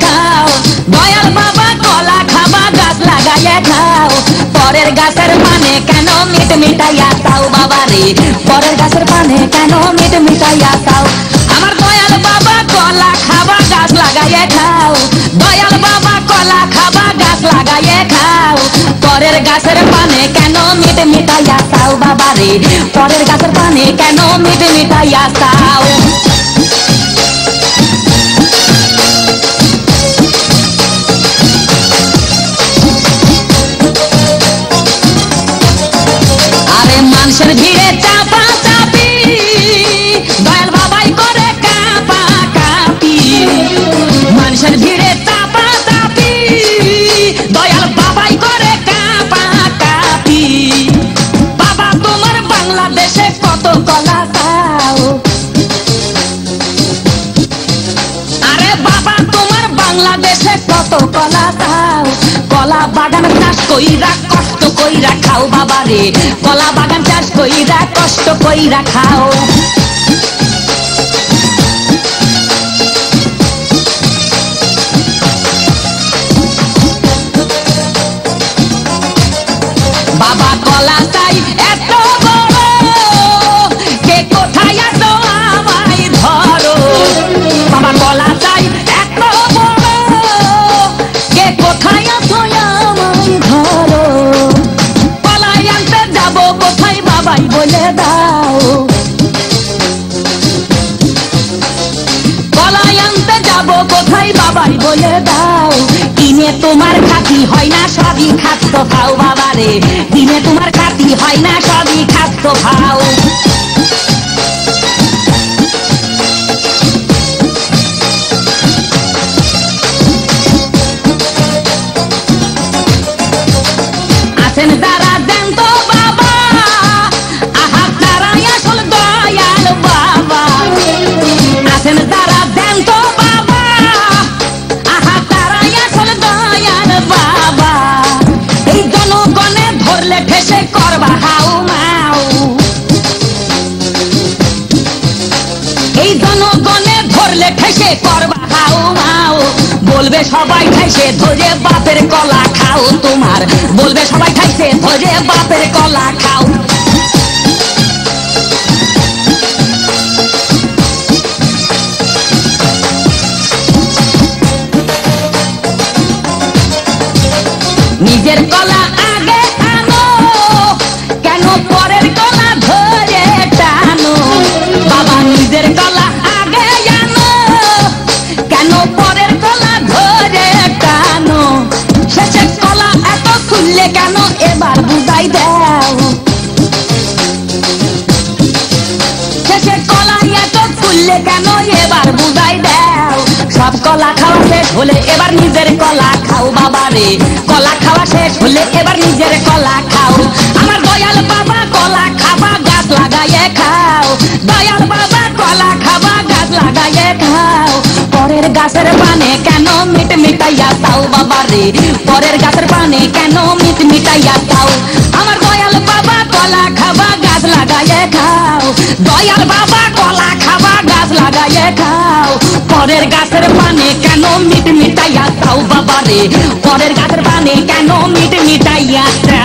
খাও। দয়াল বাবা কলা খাবা গাছ লাগাইয়ে খাও। পরের গাছের পানে কেন মিট মিটাইয়া চাও বাবা রে, পরের গাছের পানে কেন মিট মিটাইয়া চাও। আমার দয়াল বাবা কলা খাবা গাছ লাগাইয়ে খাও। দয়াল বাবা কলা খাবা গাছ লাগাইয়ে খাও। পরের গাছের পানে কেন মিট মিটাইয়া চাও বাবা রে, পরের গাছের পানে কেন মিট মিটাইয়া চাও। আরে মানুষের ভিড়ে চাপা চাপি, দয়াল বাবাই করে কাপা কাপি। মানুষের ভিড়ে চাপা চাপি, দয়াল বাবাই করে কাপা কাপি। বাবা তোমার বাংলাদেশে কত কলা চাও। আরে বাবা তোমার বাংলাদেশে কত কলা চাও। কলা বাগান চাষ কইরা কষ্ট কইরা খাও বাবা রে, কলা বাগান চাষ কইরা কষ্ট কইরা খাও। বাবা কলা চাই এত বড়, কে কোথায় আছো আমায় ধরো। বাবা কলা চাই এত বড়, কে কোথায় আছো আমায় ধরো। কলাই আনতে যাবো কোথায় বাবাই বলে দাও। কলাই আনতে যাবো কোথায় বাবাই বলে দাও। দিনে তোমার খাতি হয় না সবই খাদ্য খাও বাবা রে, দিনে তোমার খাতি হয় না সবই খাদ্য খাও। আছেন যারা দেন তো বাবা, আহা তারাই আসল দয়াল বাবা। আছেন যারা দেন তো বাবা, আহা তারাই আসল দয়াল বাবা। এই জনগণে ধরলে ঠেসে করবা হাউ মাউ। এই জনগণে ধরলে ঠেসে করবা হাউ মাউ। বলবে সবাই ঠাইছে ধরে বাপের কলা খাও তোমার, বলবে সবাই ঠাইছে ধরে বাপের কলা খাও। নিজের কলা আগে আনো, কেন পরের কলা ধরে টানো। বাবা নিজের কলা আগে আনো, কেন পরের কলা ধরে টানো। শেষের কলা এত খুললে কেন এবার বুঝাই দাও। শেষের কলা এত খুললে কেন এবার বুঝাই দাও। সব কলা খাওয়া শেষ হলে এবার নিজের কলা খাও বাবা রে, কলা খাওয়া শেষ হলে এবার নিজের কলা খাও। আমার দয়াল বাবা কলা খাবা গাছ লাগাইয়ে খাও। দয়াল বাবা কলা খাবা গাছ লাগাইয়ে খাও। পরের গাছের পানে কেন মিট মিটাইয়া চাও বাবা রে, পরের গাছের পানে কেন মিট মিটাইয়া চাও। আমার দয়াল বাবা কলা খাবা গাছ লাগাইয়ে খাও। দয়াল বাবা কলা খাবা গাছ লাগাইয়ে খাও। পরের গাছের পানে কেন মিট মিটাইয়া চাও বাবা রে, পরের গাছের পানে কেন মিট মিটাইয়া চাও।